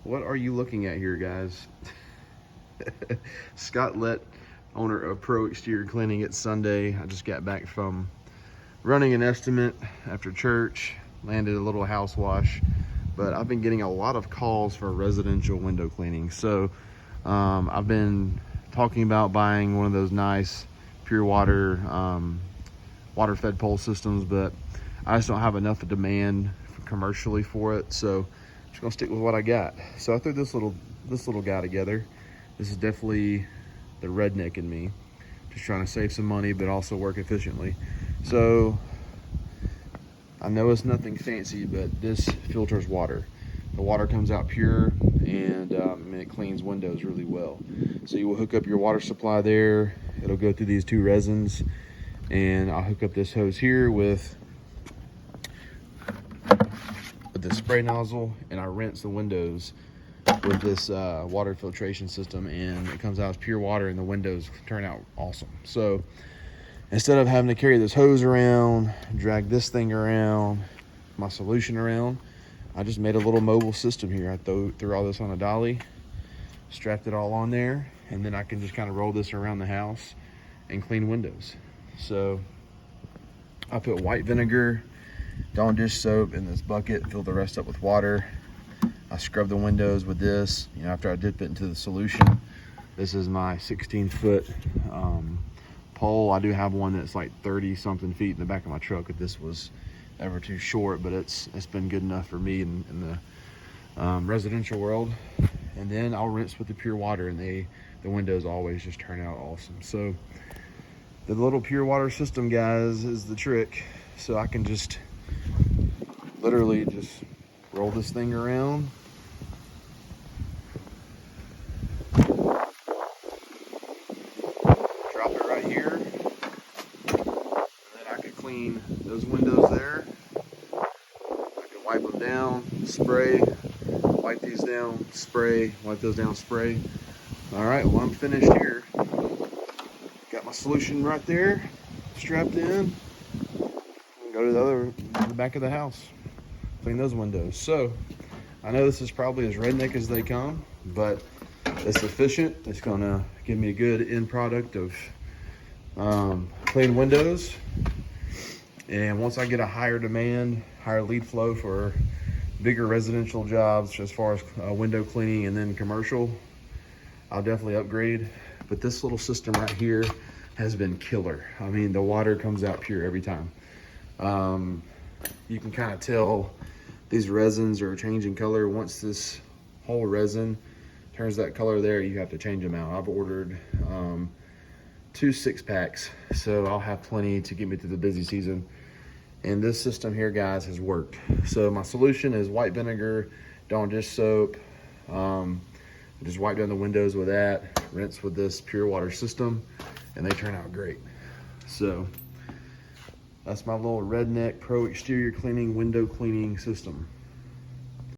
What are you looking at here, guys? Scott let owner of Pro Exterior Cleaning. It's Sunday. I just got back from running an estimate after church, landed a little house wash, but I've been getting a lot of calls for residential window cleaning. So I've been talking about buying one of those nice pure water water fed pole systems, but I just don't have enough demand commercially for it, so I'm just gonna stick with what I got. So I threw this little guy together. This is definitely the redneck in me, just trying to save some money but also work efficiently. So I know it's nothing fancy, but this filters water. The water comes out pure, and it cleans windows really well. So you will hook up your water supply there. It'll go through these two resins, and I'll hook up this hose here with the spray nozzle, and I rinse the windows with this water filtration system, and it comes out as pure water, and the windows turn out awesome. So instead of having to carry this hose around, drag this thing around, my solution around, I just made a little mobile system here. I threw all this on a dolly, strapped it all on there, and then I can just kind of roll this around the house and clean windows. So I put white vinegar, Dawn dish soap in this bucket, fill the rest up with water. I scrub the windows with this, after I dip it into the solution. This is my 16-foot pole. I do have one that's like 30 something feet in the back of my truck if this was ever too short, but it's been good enough for me in the residential world. And then I'll rinse with the pure water, and the windows always just turn out awesome. So the little pure water system, guys, is the trick. So I can just literally just roll this thing around, drop it right here, and then I could clean those windows there. I could wipe them down, spray, wipe these down, spray, wipe those down, spray. All right, well, I'm finished here. Got my solution right there, strapped in. Go to the back of the house, clean those windows. So I know this is probably as redneck as they come, but it's efficient. It's gonna give me a good end product of clean windows. And once I get a higher demand, higher lead flow for bigger residential jobs as far as window cleaning and then commercial, I'll definitely upgrade. But this little system right here has been killer. I mean, the water comes out pure every time. You can kind of tell these resins are changing color. Once this whole resin turns that color there, you have to change them out. I've ordered 2 6-packs, so I'll have plenty to get me through the busy season. And this system here, guys, has worked. So my solution is white vinegar, Dawn dish soap. Just wipe down the windows with that, rinse with this pure water system, and they turn out great. So that's my little Redneck Pro Exterior Cleaning window cleaning system.